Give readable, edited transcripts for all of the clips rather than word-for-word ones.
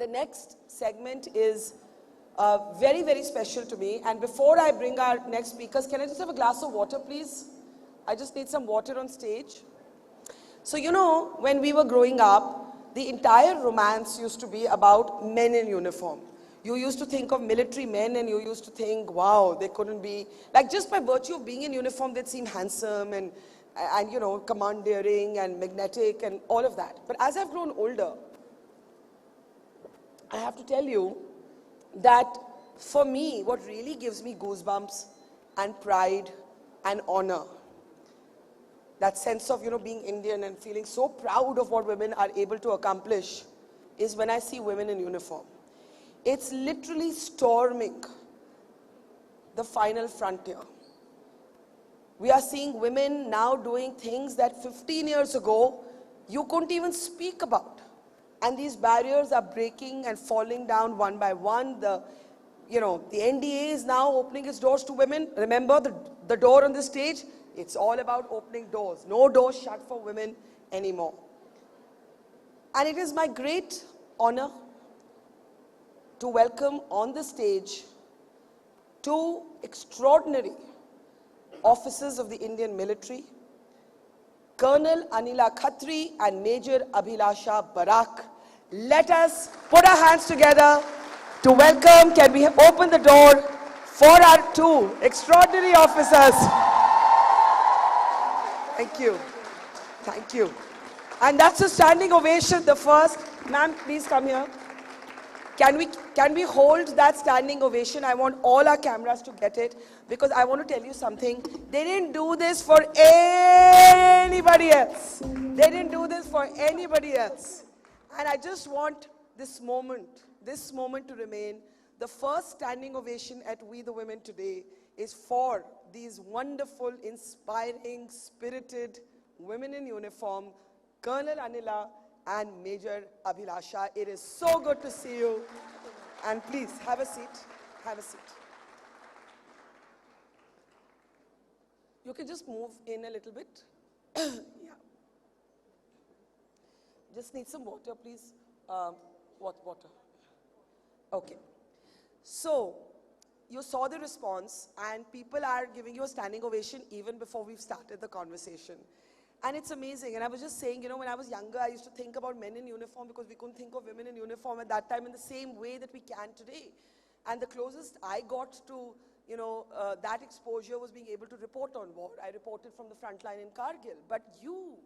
The next segment is very, very special to me. And before I bring our next speakers, can I just have a glass of water, please? I just need some water on stage. So, you know, when we were growing up, the entire romance used to be about men in uniform. You used to think of military men and you used to think, wow, they couldn't be, like just by virtue of being in uniform, they'd seem handsome and you know, commandeering and magnetic and all of that. But as I've grown older, I have to tell you that for me, what really gives me goosebumps and pride and honor, that sense of, you know, being Indian and feeling so proud of what women are able to accomplish, is when I see women in uniform. It's literally storming the final frontier. We are seeing women now doing things that 15 years ago you couldn't even speak about. And these barriers are breaking and falling down one by one. The NDA is now opening its doors to women. Remember the door on the stage? It's all about opening doors. No doors shut for women anymore. And it is my great honor to welcome on the stage two extraordinary officers of the Indian military, Colonel Anila Khatri and Major Abhilasha Barak. Let us put our hands together to welcome. Can we open the door for our two extraordinary officers? Thank you. Thank you. And that's a standing ovation, the first. Ma'am, please come here. Can we hold that standing ovation? I want all our cameras to get it, because I want to tell you something. They didn't do this for anybody else. They didn't do this for anybody else. And I just want this moment to remain. The first standing ovation at We the Women today is for these wonderful, inspiring, spirited women in uniform, Colonel Anila and Major Abhilasha. It is so good to see you. And please, have a seat. Have a seat. You can just move in a little bit. Yeah. Just need some water, please. Water. Okay. So, you saw the response, and people are giving you a standing ovation even before we've started the conversation. And it's amazing. And I was just saying, you know, when I was younger, I used to think about men in uniform because we couldn't think of women in uniform at that time in the same way that we can today. And the closest I got to, you know, that exposure was being able to report on war. I reported from the front line in Kargil. But you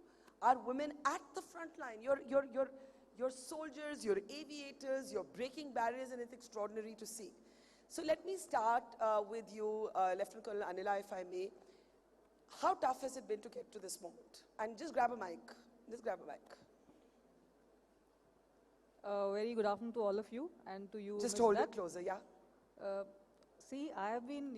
are women at the front line. You're soldiers, you're aviators, you're breaking barriers, and it's extraordinary to see. So let me start with you, Lt Col Anila, if I may. How tough has it been to get to this moment? And just grab a mic. Just grab a mic. Very good afternoon to all of you, and to you, just Ms. hold Dutt. it closer, yeah. See, I have been,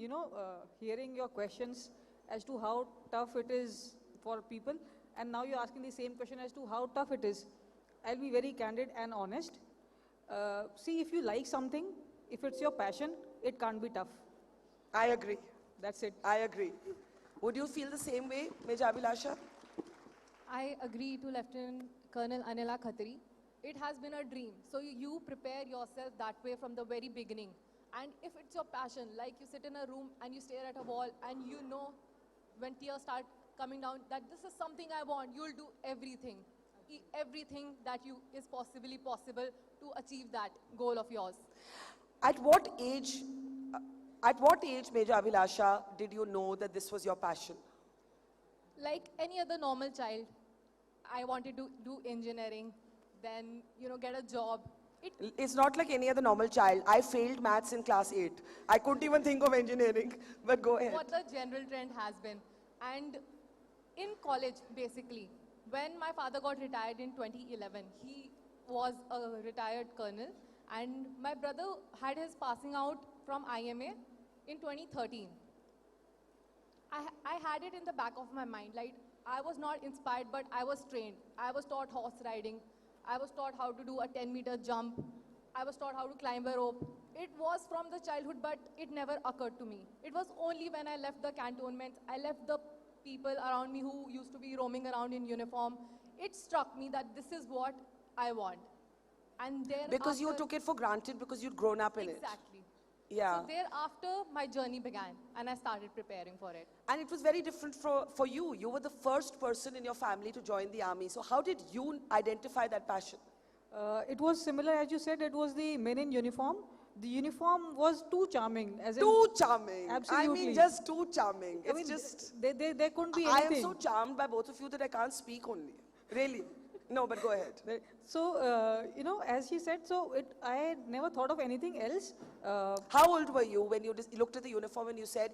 hearing your questions as to how tough it is for people, and now you're asking the same question as to how tough it is. I'll be very candid and honest. See, if you like something, if it's your passion, it can't be tough. I agree. That's it. I agree. Would you feel the same way, Major Abhilasha? I agree to Lieutenant Colonel Anila Khatri. It has been a dream. So you prepare yourself that way from the very beginning. And if it's your passion, like you sit in a room and you stare at a wall and you know when tears start coming down that this is something I want, you'll do everything. Everything that is possibly possible to achieve that goal of yours. At what age, Major Abhilasha, did you know that this was your passion? Like any other normal child, I wanted to do engineering, then, get a job. It's not like any other normal child. I failed maths in class 8. I couldn't even think of engineering, but go ahead. What the general trend has been. And in college, basically, when my father got retired in 2011, he was a retired colonel, and my brother had his passing out from IMA in 2013. I had it in the back of my mind, like I was not inspired, but I was trained. I was taught horse riding. I was taught how to do a 10-meter jump. I was taught how to climb a rope. It was from the childhood, but it never occurred to me. It was only when I left the cantonments, I left the people around me who used to be roaming around in uniform. It struck me that this is what I want. And thereafter, Because you took it for granted because you'd grown up in it. exactly. Yeah. So thereafter, my journey began, and I started preparing for it. And it was very different for you. You were the first person in your family to join the army. So how did you identify that passion? It was similar, as you said, it was the men in uniform. The uniform was too charming. As in, Too charming. Absolutely. I mean, just too charming. I It's mean, just... there couldn't be I anything. am so charmed by both of you that I can't speak only. Really. No, but go ahead. So, you know, as she said, I had never thought of anything else. How old were you when you looked at the uniform and you said,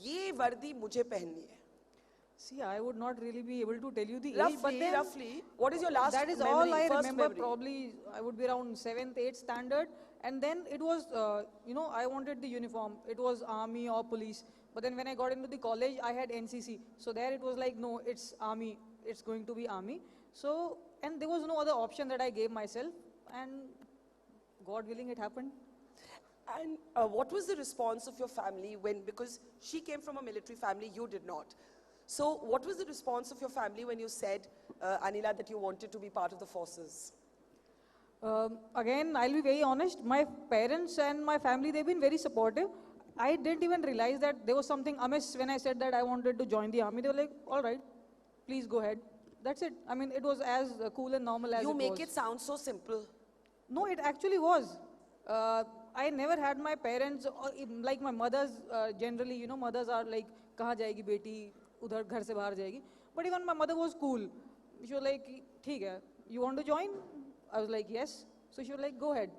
"Ye vardi mujhe pehnni hai"? See, I would not really be able to tell you the age, but Roughly, then roughly. What is your last that is memory, all I first remember. memory? Probably I would be around 7th, 8th standard, and then it was, you know, I wanted the uniform. It was army or police. But then when I got into the college, I had NCC. So there it was like, no, it's army. It's going to be army. So, and there was no other option that I gave myself, and God willing, it happened. And what was the response of your family when, because she came from a military family, you did not. So what was the response of your family when you said, Anila, that you wanted to be part of the forces? Again, I'll be very honest, my parents and my family, they've been very supportive. I didn't even realize that there was something amiss when I said that I wanted to join the army. They were like, all right, please go ahead. That's it. I mean, it was as cool and normal as it was. You make it sound so simple. No, it actually was. I never had my parents, or like my mothers, generally, you know, mothers are like, kahan jayegi beti, udhar ghar se bahar jayegi. But even my mother was cool. She was like, theek hai, you want to join? I was like, yes. So she was like, go ahead.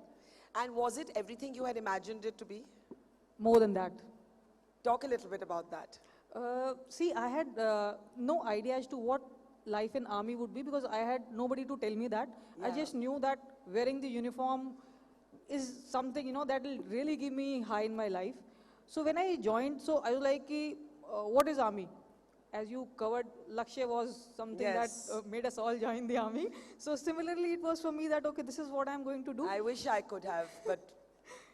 And was it everything you had imagined it to be? More than that. Talk a little bit about that. See, I had no idea as to what life in army would be because I had nobody to tell me that. I Yeah. just knew that wearing the uniform is something, you know, that will really give me high in my life. So when I joined, so I was like, what is army? As you covered, Lakshya was something Yes. that made us all join the army. So similarly, it was for me that, okay, this is what I'm going to do. I wish I could have, but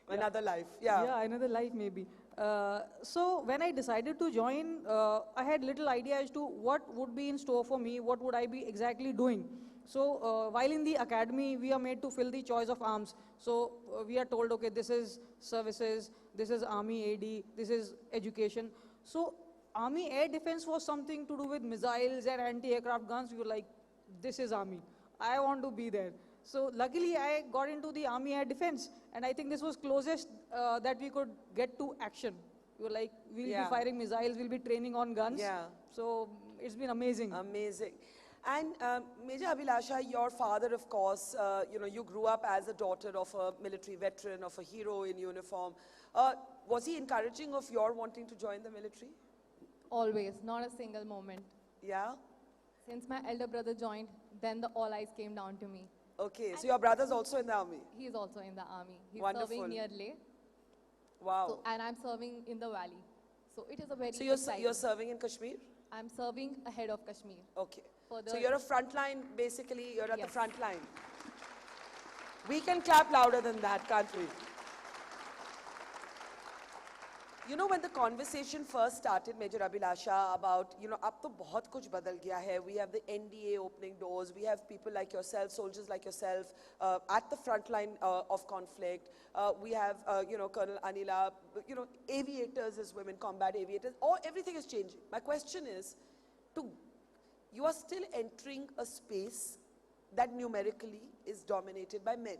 another life. Yeah. Yeah, another life maybe. So when I decided to join, I had little idea as to what would be in store for me, what would I be exactly doing. So while in the academy, we are made to fill the choice of arms. So we are told, okay, this is services, this is army AD, this is education. So army air defense was something to do with missiles and anti-aircraft guns. We were like, this is army. I want to be there. So luckily I got into the army air defense, and I think this was closest that we could get to action. We were like, we'll Yeah. be firing missiles, we'll be training on guns. Yeah. So it's been amazing. Amazing. And Major Abhilasha, your father, of course, you know, you grew up as a daughter of a military veteran, of a hero in uniform. Was he encouraging of your wanting to join the military? Always, not a single moment. Yeah? Since my elder brother joined, then all eyes came down to me. Okay, so your brother's also in the army? He is also in the army. He's Wonderful. serving near Leh, Wow. and I'm serving in the valley. So it is a very So you're exciting. serving in Kashmir? I'm serving ahead of Kashmir. Okay. For So the- you're a front line, basically, you're at the Yes. front line. We can clap louder than that, can't we? You know, when the conversation first started, Major Abhilasha, about, you know, ab to bahut kuch badal gaya hai. We have the NDA opening doors. We have people like yourself, soldiers like yourself, at the front line of conflict. We have, you know, Colonel Anila, you know, aviators as women, combat aviators. Everything is changing. My question is, you are still entering a space that numerically is dominated by men.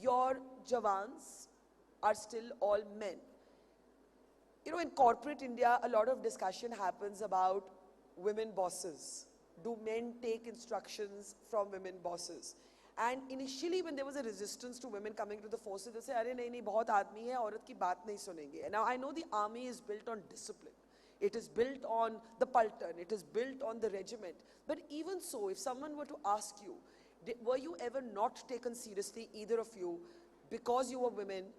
Your Jawans are still all men. You know, in corporate India, a lot of discussion happens about women bosses. Do men take instructions from women bosses? And initially, when there was a resistance to women coming to the forces, they say, "Arey nahi, nahi, bahut aadmi hai, aurat ki baat nahi sunenge." And now I know the army is built on discipline. It is built on the paltan. It is built on the regiment. But even so, if someone were to ask you, were you ever not taken seriously, either of you, because you were women,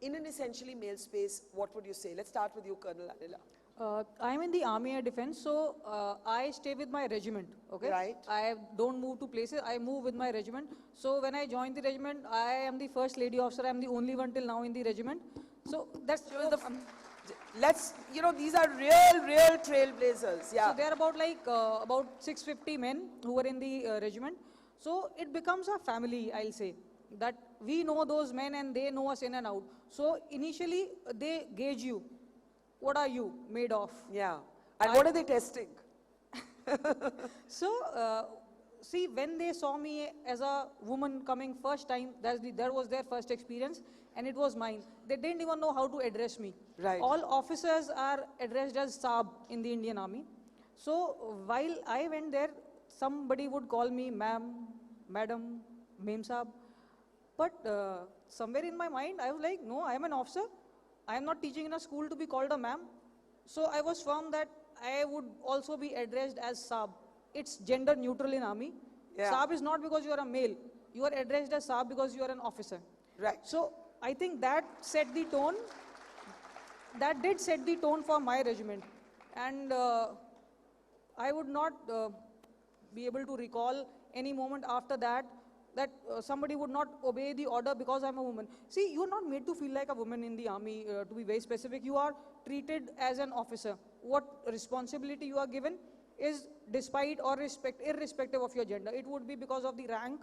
in an essentially male space, what would you say? Let's start with you, Colonel Anila. I'm in the Army Air Defense, so I stay with my regiment, okay? Right. I don't move to places, I move with my regiment. So when I joined the regiment, I am the first lady officer, I'm the only one till now in the regiment. So that's Let's, you know, these are real trailblazers. Yeah. So there are about like about 650 men who were in the regiment. So it becomes a family, I'll say. that we know those men and they know us in and out. So initially they gauge you. What are you made of? Yeah. And what are they testing? So, see, when they saw me as a woman coming first time, that was their first experience, and it was mine. They didn't even know how to address me. Right. All officers are addressed as Saab in the Indian Army. So, while I went there, somebody would call me ma'am, madam, ma'am Saab. But somewhere in my mind, I was like, no, I am an officer. I am not teaching in a school to be called a ma'am. So I was firm that I would also be addressed as Saab. It's gender neutral in Army. Yeah. Saab is not because you are a male. You are addressed as Saab because you are an officer. Right. So I think that set the tone. That did set the tone for my regiment. And I would not be able to recall any moment after that somebody would not obey the order because I'm a woman. See, you are not made to feel like a woman in the Army, to be very specific. You are treated as an officer. What responsibility you are given is despite or irrespective of your gender. It would be because of the rank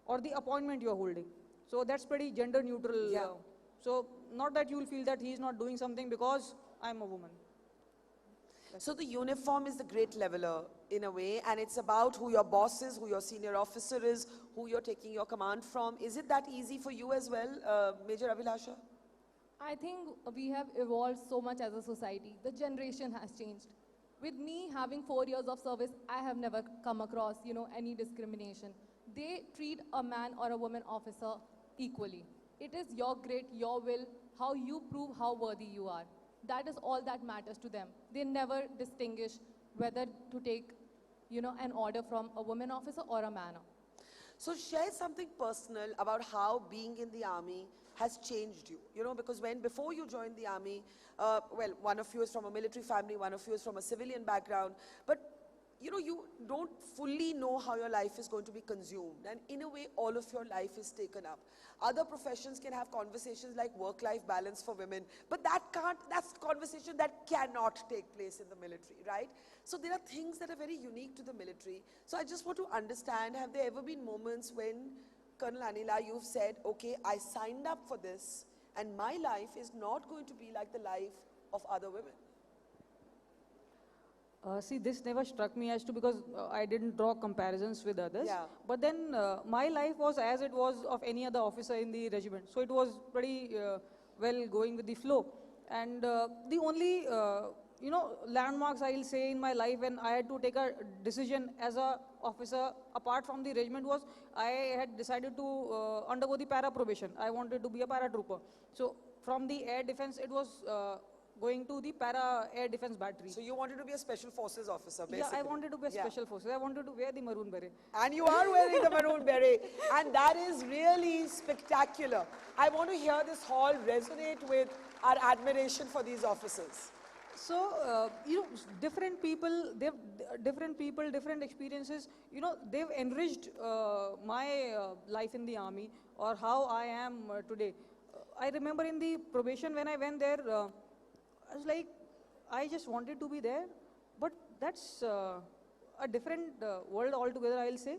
or the appointment you are holding. So that's pretty gender neutral. Yeah. So not that you will feel that he is not doing something because I'm a woman. So the uniform is the great leveler in a way, and it's about who your boss is, who your senior officer is, who you're taking your command from. Is it that easy for you as well, Major Abhilasha? I think we have evolved so much as a society. The generation has changed. With me having 4 years of service, I have never come across, any discrimination. They treat a man or a woman officer equally. It is your grit, your will, how you prove how worthy you are. That is all that matters to them. They never distinguish whether to take, an order from a woman officer or a man. So share something personal about how being in the Army has changed you. Because before you joined the Army, well, one of you is from a military family, one of you is from a civilian background, but you don't fully know how your life is going to be consumed, and in a way all of your life is taken up. Other professions can have conversations like work-life balance for women, but that's conversation that cannot take place in the military, right? So there are things that are very unique to the military. So I just want to understand, have there ever been moments when, Colonel Anila, you've said, okay, I signed up for this and my life is not going to be like the life of other women? See, this never struck me as to because I didn't draw comparisons with others. Yeah. But then my life was as it was of any other officer in the regiment. So it was pretty well going with the flow. And the only, landmarks I'll say in my life when I had to take a decision as a officer apart from the regiment was I had decided to undergo the para probation. I wanted to be a paratrooper. So from the air defense, it was going to the para air defense battery. So you wanted to be a special forces officer, basically. Yeah, I wanted to be a special forces. I wanted to wear the maroon beret. And you are wearing the maroon beret. And that is really spectacular. I want to hear this hall resonate with our admiration for these officers. So, different people, different experiences, they've enriched my life in the Army or how I am today. I remember in the probation when I went there, I was like, I just wanted to be there, but that's a different world altogether, I'll say.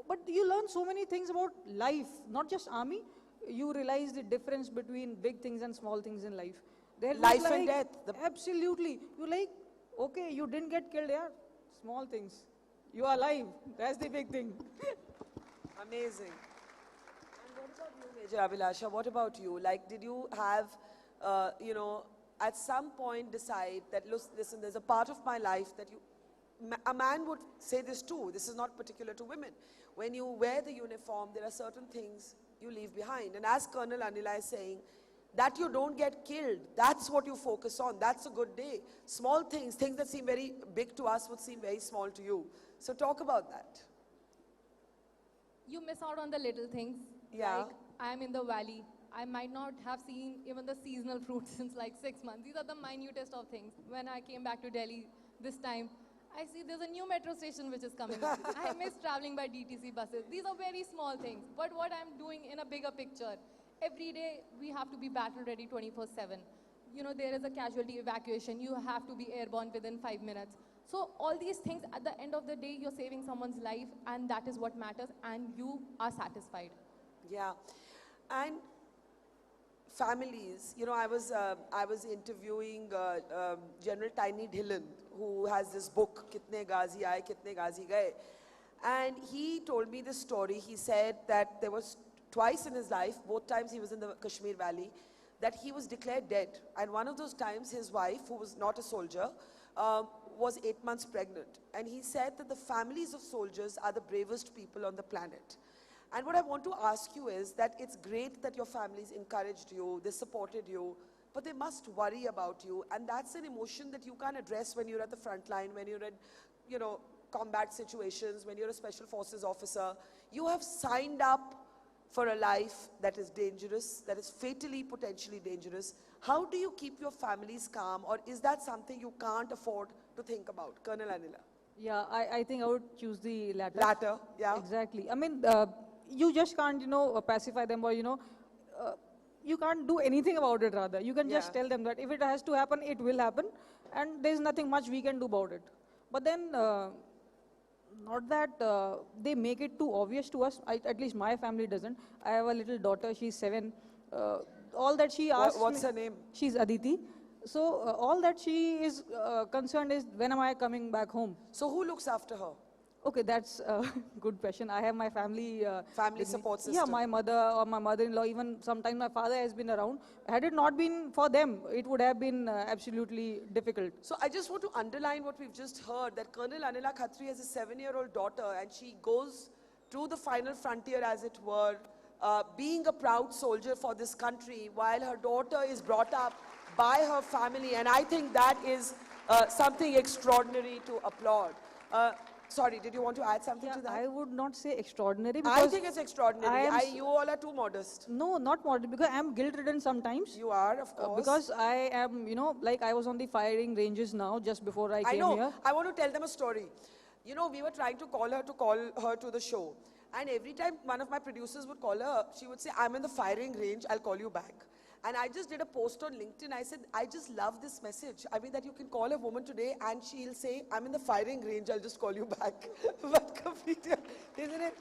But you learn so many things about life, not just Army. You realize the difference between big things and small things in life. Life and death. Absolutely. You're like, okay, you didn't get killed, yeah. Small things. You are alive. That's the big thing. Amazing. And what about you, Major Abhilasha? What about you? Like, did you have, at some point decide that, listen, there's a part of my life that a man would say this too. This is not particular to women. When you wear the uniform, there are certain things you leave behind. And as Colonel Anila is saying, that you don't get killed, that's what you focus on. That's a good day. Small things that seem very big to us would seem very small to you. So talk about that. You miss out on the little things. Yeah. Like, I am in the valley. I might not have seen even the seasonal fruits since like 6 months. These are the minutest of things. When I came back to Delhi this time, I see there's a new metro station which is coming up. I miss traveling by DTC buses. These are very small things. But what I'm doing in a bigger picture, every day we have to be battle ready 24/7. There is a casualty evacuation. You have to be airborne within 5 minutes. So all these things, at the end of the day, you're saving someone's life, and that is what matters, and you are satisfied. Yeah. And families, you know, I was interviewing General Tiny Dhillon, who has this book, Kitne Ghazi Aaye, Kitne Ghazi Gaye. And he told me this story. He said that there was twice in his life, both times he was in the Kashmir Valley, that he was declared dead. And one of those times, his wife, who was not a soldier, was 8 months pregnant. And he said that the families of soldiers are the bravest people on the planet. And what I want to ask you is that it's great that your families encouraged you, they supported you, but they must worry about you. And that's an emotion that you can't address when you're at the front line, when you're in, you know, combat situations, when you're a special forces officer. You have signed up for a life that is dangerous, that is fatally, potentially dangerous. How do you keep your families calm, or is that something you can't afford to think about? Colonel Anila. Yeah, I think I would choose the latter. Latter, yeah. Exactly. I mean, you just can't, you know, pacify them, or, you know, you can't do anything about it rather. You can just Yeah. tell them that if it has to happen, it will happen, and there's nothing much we can do about it. But then, not that they make it too obvious to us. At least my family doesn't. I have a little daughter, she's 7. All that she asks What's me, her name? she's Aditi. So all that she is concerned is, when am I coming back home? So who looks after her? Okay, that's a good question. I have my family. Family with me. support Yeah, system. my mother or my mother-in-law, even sometimes my father has been around. Had it not been for them, it would have been absolutely difficult. So I just want to underline what we've just heard, that Colonel Anila Khatri has a 7-year-old daughter, and she goes to the final frontier, as it were, being a proud soldier for this country, while her daughter is brought up by her family. And I think that is something extraordinary to applaud. Sorry, did you want to add something Yeah, to that? I would not say extraordinary, I because think it's extraordinary. You all are too modest. no, not modern, because I am guilt-ridden sometimes. You are, of course. Because I am, you know, like I was on the firing ranges now just before I I came know. here. I want to tell them a story. You know, we were trying to call her to the show. And every time one of my producers would call her, she would say, I'm in the firing range, I'll call you back. And I just did a post on LinkedIn. I said, I just love this message. I mean, that you can call a woman today and she'll say, I'm in the firing range, I'll just call you back. But completely, isn't it?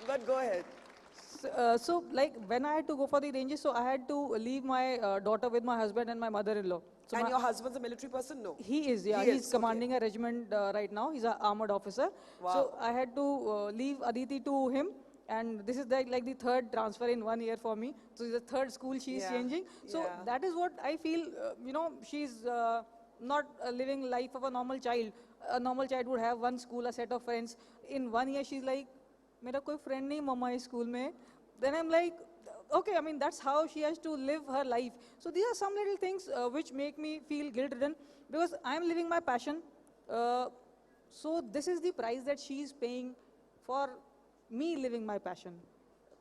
But go ahead. So, like, when I had to go for the ranges, so I had to leave my daughter with my husband and my mother-in-law. So And your husband's a military person? No. he is, yeah. He He's is, commanding a regiment right now. He's an armored officer. Wow. So I had to leave Aditi to him. And this is like the third transfer in 1 year for me. So it's the third school she's Yeah, changing. So yeah. that is what I feel, you know, she's not living life of a normal child. A normal child would have one school, a set of friends. In 1 year, she's like, मेरा कोई friend नहीं mama is school में. Then I'm like, okay, I mean, that's how she has to live her life. So these are some little things which make me feel guilt-ridden, because I'm living my passion. So this is the price that she is paying for me living my passion.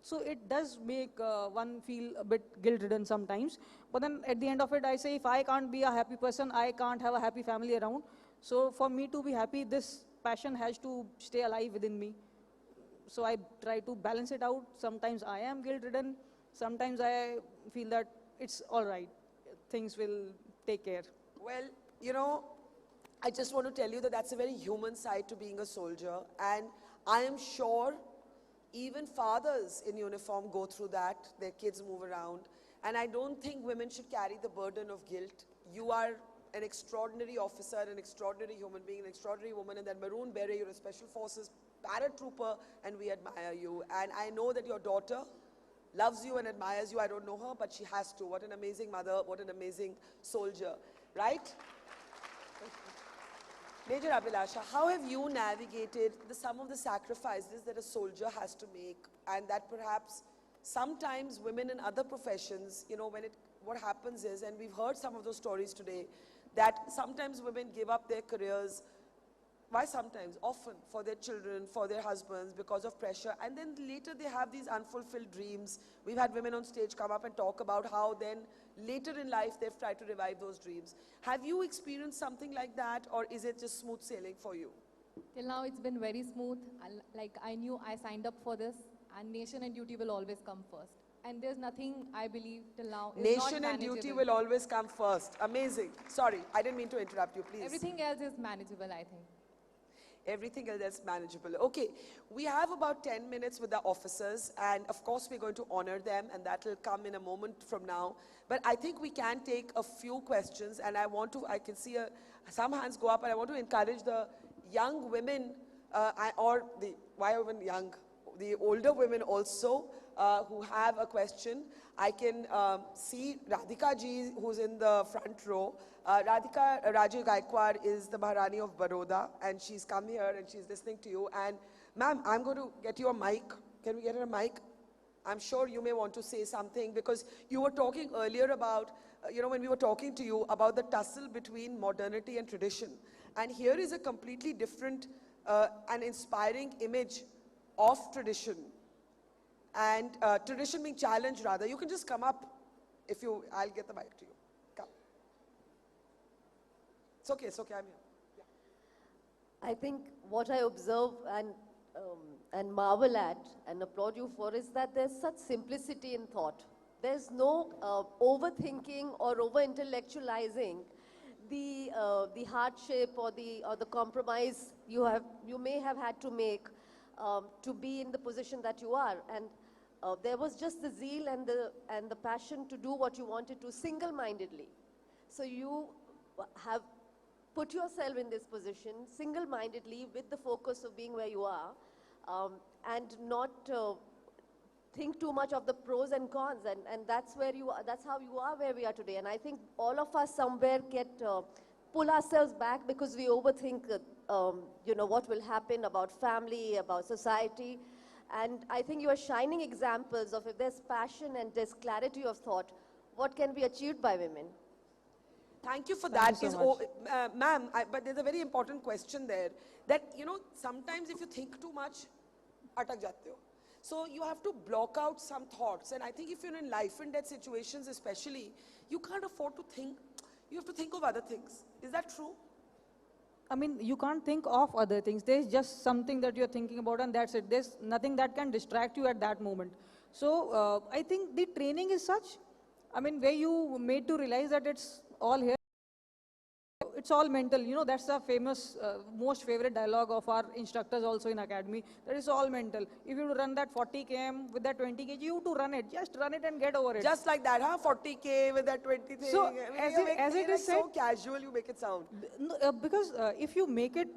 So it does make one feel a bit guilt-ridden sometimes. But then at the end of it, I say, if I can't be a happy person, I can't have a happy family around. So for me to be happy, this passion has to stay alive within me. So I try to balance it out. Sometimes I am guilt-ridden. Sometimes I feel that it's all right. Things will take care. Well, you know, I just want to tell you that that's a very human side to being a soldier. And I am sure even fathers in uniform go through that. Their kids move around. And I don't think women should carry the burden of guilt. You are an extraordinary officer, an extraordinary human being, an extraordinary woman, and that maroon beret, you're a special forces paratrooper, and we admire you. And I know that your daughter loves you and admires you. I don't know her, but she has to. What an amazing mother, what an amazing soldier, right? Major Abhilasha, how have you navigated some of the sacrifices that a soldier has to make, and that perhaps sometimes women in other professions, you know, what happens is, and we've heard some of those stories today, that sometimes women give up their careers. Why sometimes? Often for their children, for their husbands, because of pressure. And then later they have these unfulfilled dreams. We've had women on stage come up and talk about how then later in life they've tried to revive those dreams. Have you experienced something like that, or is it just smooth sailing for you? Till now, it's been very smooth. Like, I knew I signed up for this, and nation and duty will always come first. And there's nothing, I believe, till now is not Nation and duty manageable. will always come first. Amazing. Sorry, I didn't mean to interrupt you, please. Everything else is manageable, I think. Everything else is manageable. Okay, we have about 10 minutes with the officers, and of course we're going to honor them, and that will come in a moment from now. But I think we can take a few questions, and I can see some hands go up, and I want to encourage the young women, why even young? The older women also who have a question. I can see Radhika ji, who's in the front row. Radhika Rajiv Gaikwad is the Maharani of Baroda, and she's come here and she's listening to you. And ma'am, I'm going to get you a mic. Can we get her a mic? I'm sure you may want to say something, because you were talking earlier about, when we were talking to you about the tussle between modernity and tradition. And here is a completely different and inspiring image of tradition. And tradition being challenged, rather. You can just come up I'll get the mic to you. Come. It's okay, I'm here. Yeah. I think what I observe and marvel at and applaud you for is that there's such simplicity in thought. There's no overthinking or over-intellectualizing the hardship or the compromise you may have had to make to be in the position that you are. And there was just the zeal and the passion to do what you wanted to single-mindedly. So you have put yourself in this position single-mindedly with the focus of being where you are, and not think too much of the pros and cons, and that's where you are, that's how you are where we are today. And I think all of us somewhere pull ourselves back because we overthink what will happen about family, about society. And I think you are shining examples of, if there's passion and there's clarity of thought, what can be achieved by women. Thank you for Thank that. you so much. Ma'am, but there's a very important question there, that, sometimes if you think too much, atak jate ho. So you have to block out some thoughts. And I think if you're in life and death situations especially, you can't afford to think. You have to think of other things. Is that true? I mean, you can't think of other things. There's just something that you're thinking about, and that's it. There's nothing that can distract you at that moment. So I think the training is such, where you made to realize that it's all here. It's all mental. That's the famous, most favorite dialogue of our instructors also in academy. That is all mental. If you run that 40 km with that 20 kg, you have to run it. Just run it and get over it. Just like that, huh? 40K with that 20 thing. So, as it is said, so casual, you make it sound. Because if you make it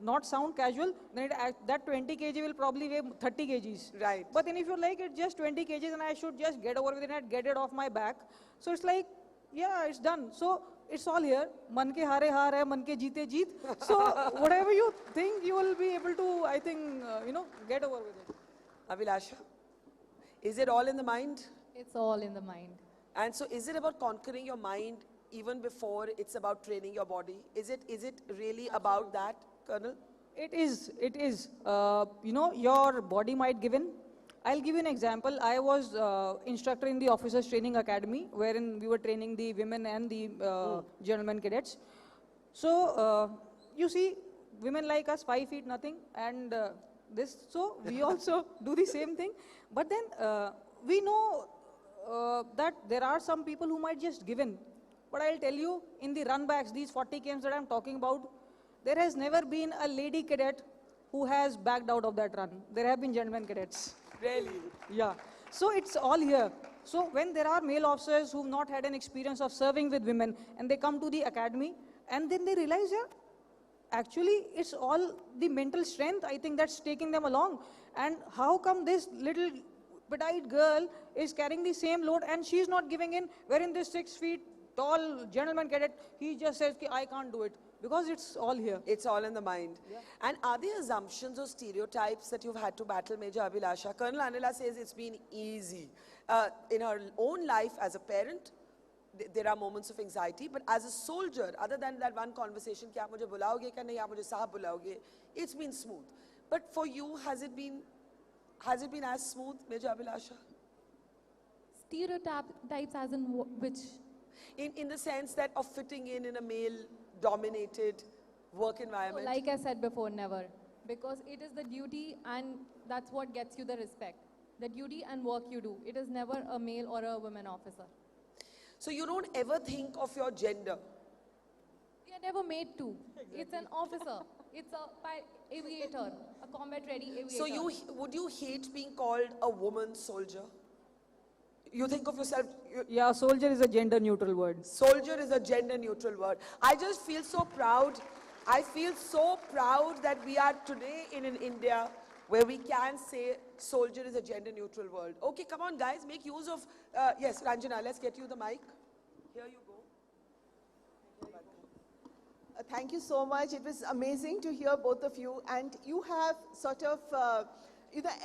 not sound casual, then that 20 kg will probably weigh 30 kgs. Right. But then if you like it just 20 kgs and I should just get over with it and get it off my back. So it's like, yeah, it's done. So it's all here. Man ke haare haar hai, man ke jeete jeet. So whatever you think, you will be able to, I think, get over with it. Abhilasha, is it all in the mind? It's all in the mind. And so is it about conquering your mind even before it's about training your body? Is it really about that, Colonel? It is. Your body might give in. I'll give you an example. I was instructor in the Officers Training Academy, wherein we were training the women and the gentlemen cadets. So, you see, women like us, 5 feet nothing, and so we also do the same thing. But then we know that there are some people who might just give in. But I'll tell you, in the run backs, these 40 kms that I'm talking about, there has never been a lady cadet who has backed out of that run. There have been gentlemen cadets. Really? Yeah. So it's all here. So when there are male officers who've not had an experience of serving with women and they come to the academy and then they realize, yeah, actually it's all the mental strength, I think, that's taking them along. And how come this little petite girl is carrying the same load and she's not giving in, wherein this 6 feet tall gentleman cadet, he just says, I can't do it. Because it's all here. It's all in the mind. Yeah. And are there assumptions or stereotypes that you've had to battle, Major Abhilasha? Colonel Anila says it's been easy. In her own life as a parent, there are moments of anxiety, but as a soldier, other than that one conversation, ki aap mujhe bulaoge ki nahi, aap mujhe Saheb bulaoge, it's been smooth. But for you, has it been as smooth, Major Abhilasha? Stereotypes as in which? In the sense that of fitting in a male-dominated work environment. Like I said before, never. Because it is the duty and that's what gets you the respect. The duty and work you do. It is never a male or a woman officer. So you don't ever think of your gender? Yeah, are never made to. It's an officer. It's a aviator, a combat-ready aviator. So would you hate being called a woman soldier? You think of yourself, Yeah, soldier is a gender neutral word. soldier is a gender neutral word. I just feel so proud. I feel so proud that we are today in an India where we can say soldier is a gender neutral word. Okay, come on guys, make use of, yes, Ranjana, let's get you the mic. Here you go. Thank you so much. It was amazing to hear both of you. And you have sort of,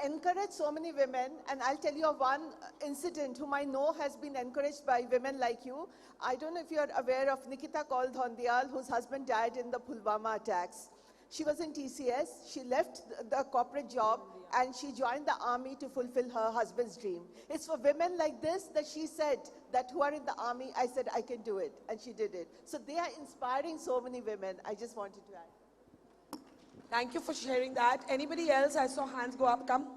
encouraged so many women. And I'll tell you of one incident whom I know has been encouraged by women like you. I don't know if you're aware of Lt Col Anila, whose husband died in the Pulwama attacks. She was in TCS. She left the corporate job and she joined the army to fulfill her husband's dream. It's for women like this that she said that who are in the army, I said I can do it, and she did it. So they are inspiring so many women. I just wanted to add. Thank you for sharing that. Anybody else? I saw hands go up. Come.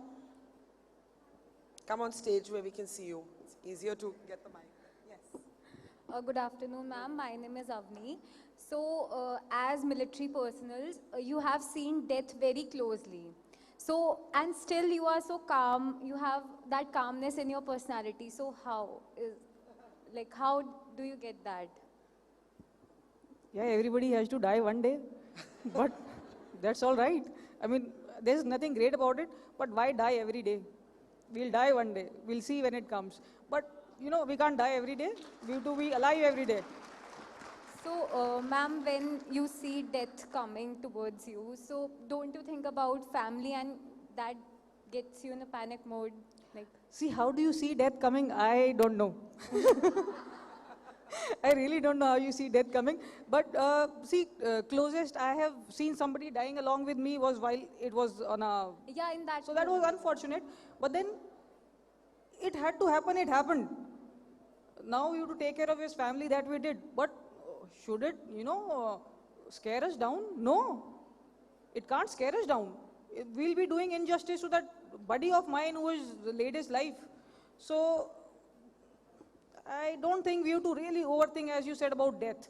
Come on stage where we can see you. It's easier to get the mic. Yes. Good afternoon, ma'am. My name is Avni. So, as military personnel, you have seen death very closely. So, and still you are so calm, you have that calmness in your personality. So how do you get that? Yeah, everybody has to die one day, but that's all right. I mean, there's nothing great about it, but why die every day? We'll die one day. We'll see when it comes. But, we can't die every day. We have to be alive every day. So, ma'am, when you see death coming towards you, so don't you think about family and that gets you in a panic mode? See, how do you see death coming? I don't know. I really don't know how you see death coming. But closest I have seen somebody dying along with me was while it was on a... Yeah, in that... So that was unfortunate. But then it had to happen, it happened. Now you have to take care of his family, that we did. But should it, scare us down? No. It can't scare us down. We'll be doing injustice to that buddy of mine who has laid his life. So, I don't think we have to really overthink, as you said, about death.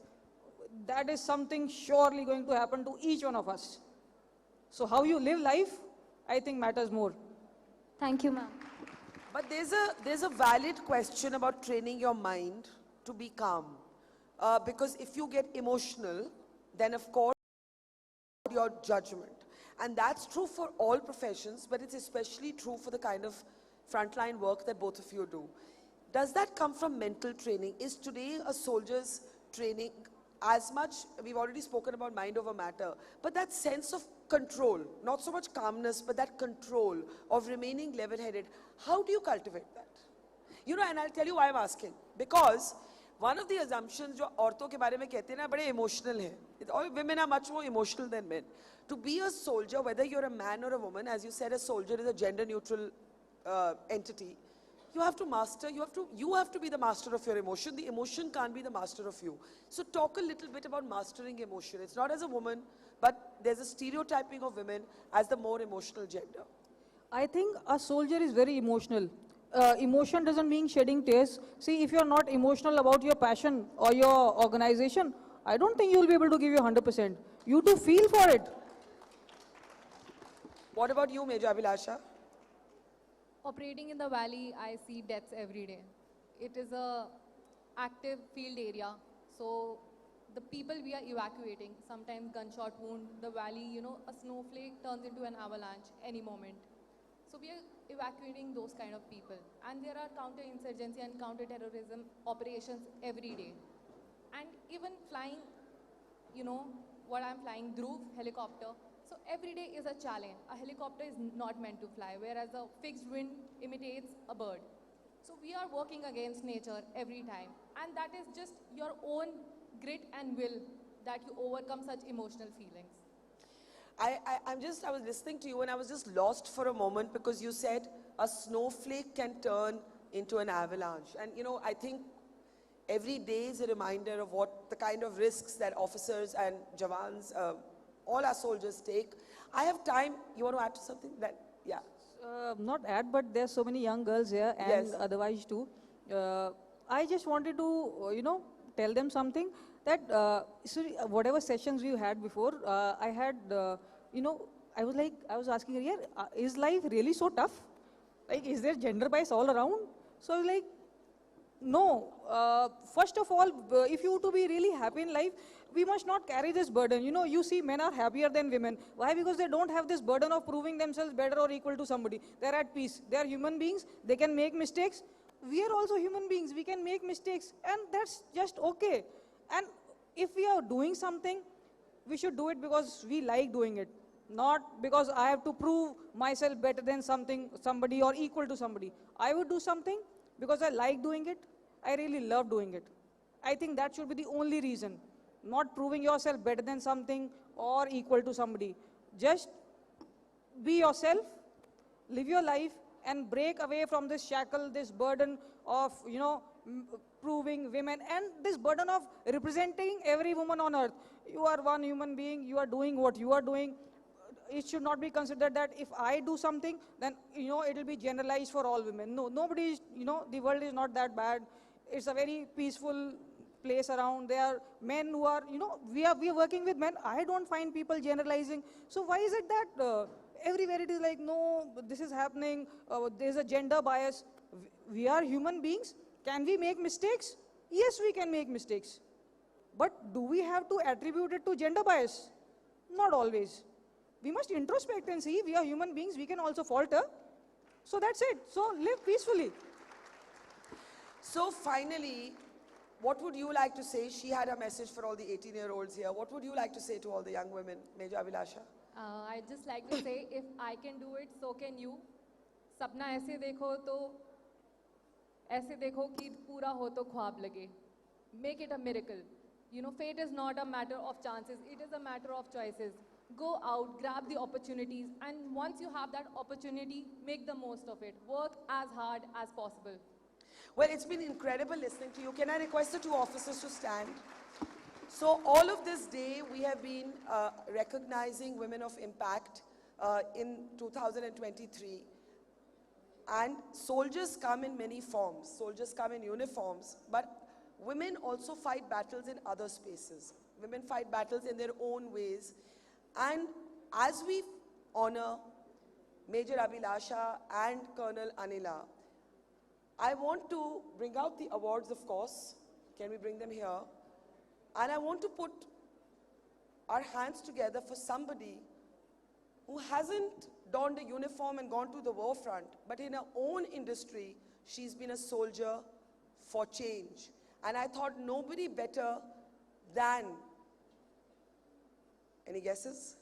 That is something surely going to happen to each one of us. So, how you live life, I think matters more. Thank you, ma'am. But there's a valid question about training your mind to be calm. Because if you get emotional, then of course your judgment. And that's true for all professions, but it's especially true for the kind of frontline work that both of you do. Does that come from mental training? Is today a soldier's training as much, we've already spoken about mind over matter, but that sense of control, not so much calmness, but that control of remaining level-headed, how do you cultivate that? And I'll tell you why I'm asking. Because one of the assumptions जो औरतों के बारे में कहते हैं ना बड़े emotional हैं. All women are much more emotional than men. To be a soldier, whether you're a man or a woman, as you said, a soldier is a gender-neutral entity. You have to master. You have to be the master of your emotion. The emotion can't be the master of you. So talk a little bit about mastering emotion. It's not as a woman, but there's a stereotyping of women as the more emotional gender. I think a soldier is very emotional. Emotion doesn't mean shedding tears. See, if you're not emotional about your passion or your organization, I don't think you'll be able to give you 100%. You to feel for it. What about you, Major Abhilasha? Operating in the valley, I see deaths every day. It is a active field area. So the people we are evacuating, sometimes gunshot wound, the valley, a snowflake turns into an avalanche any moment. So we are evacuating those kind of people. And there are counter-insurgency and counter-terrorism operations every day. And even flying, what I'm flying, Dhruv helicopter. So every day is a challenge. A helicopter is not meant to fly, whereas a fixed wing imitates a bird. So we are working against nature every time. And that is just your own grit and will that you overcome such emotional feelings. I was listening to you and I was just lost for a moment because you said a snowflake can turn into an avalanche. And I think every day is a reminder of what the kind of risks that officers and Jawans, all our soldiers take. I have time. You want to add to something? Yeah. Not add, but there's so many young girls here and yes. otherwise too. I just wanted to, tell them something that whatever sessions we had before, I had, I was asking her, yeah, is life really so tough? Like, is there gender bias all around? So I was like, no. First of all, if you to be really happy in life, we must not carry this burden. You see men are happier than women. Why? Because they don't have this burden of proving themselves better or equal to somebody. They're at peace. They are human beings. They can make mistakes. We are also human beings. We can make mistakes. And that's just okay. And if we are doing something, we should do it because we like doing it. Not because I have to prove myself better than somebody or equal to somebody. I would do something because I like doing it. I really love doing it. I think that should be the only reason. Not proving yourself better than something or equal to somebody. Just be yourself, live your life, and break away from this shackle, this burden of, proving women, and this burden of representing every woman on earth. You are one human being, you are doing what you are doing. It should not be considered that if I do something, then, it will be generalized for all women. No, nobody is, the world is not that bad. It's a very peaceful place around. There are men who are, we are working with men. I don't find people generalizing. So why is it that everywhere it is like, no, this is happening, there's a gender bias. We are human beings. Can we make mistakes? Yes, we can make mistakes. But do we have to attribute it to gender bias? Not always. We must introspect and see we are human beings, we can also falter. So that's it. So live peacefully. So finally, what would you like to say? She had a message for all the 18-year-olds here. What would you like to say to all the young women, Major Abhilasha? I'd just like to say, if I can do it, so can you. सपना ऐसे देखो तो ऐसे देखो कि पूरा हो तो ख्वाब लगे. Make it a miracle. Fate is not a matter of chances. It is a matter of choices. Go out, grab the opportunities, and once you have that opportunity, make the most of it. Work as hard as possible. Well, it's been incredible listening to you. Can I request the two officers to stand? So all of this day, we have been recognizing women of impact in 2023. And soldiers come in many forms. Soldiers come in uniforms, but women also fight battles in other spaces. Women fight battles in their own ways. And as we honor Major Abhilasha and Colonel Anila, I want to bring out the awards, of course. Can we bring them here? And I want to put our hands together for somebody who hasn't donned a uniform and gone to the war front, but in her own industry, she's been a soldier for change. And I thought nobody better than, any guesses?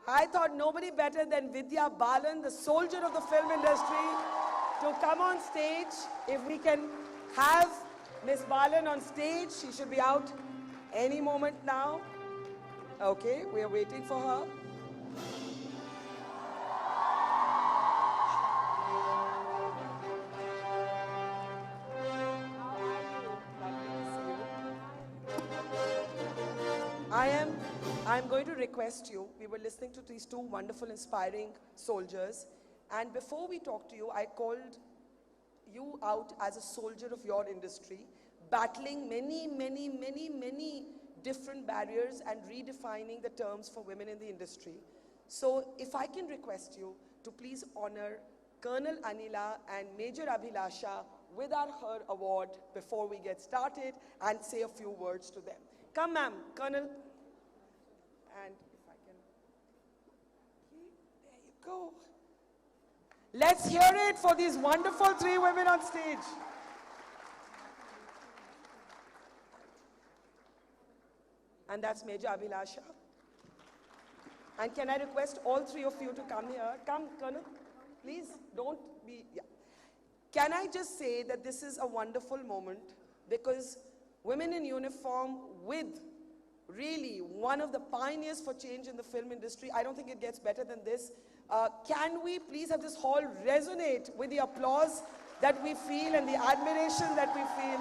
I thought nobody better than Vidya Balan, the soldier of the film industry, to come on stage. If we can have Miss Balan on stage, she should be out any moment now. Okay, we are waiting for her. I'm going to request you, we were listening to these two wonderful, inspiring soldiers, and before we talk to you, I called you out as a soldier of your industry, battling many different barriers and redefining the terms for women in the industry. So if I can request you to please honor Colonel Anila and Major Abhilasha with our Her Award before we get started and say a few words to them. Come, ma'am, Colonel. And if I can, there you go. Let's hear it for these wonderful three women on stage. And that's Major Abhilasha. And can I request all three of you to come here? Come, Colonel, please, don't be, yeah. Can I just say that this is a wonderful moment because women in uniform with really one of the pioneers for change in the film industry, I don't think it gets better than this. Can we please have this hall resonate with the applause that we feel and the admiration that we feel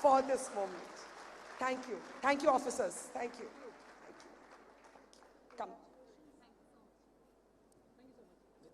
for this moment? Thank you. Thank you, officers. Thank you. Thank you. Come.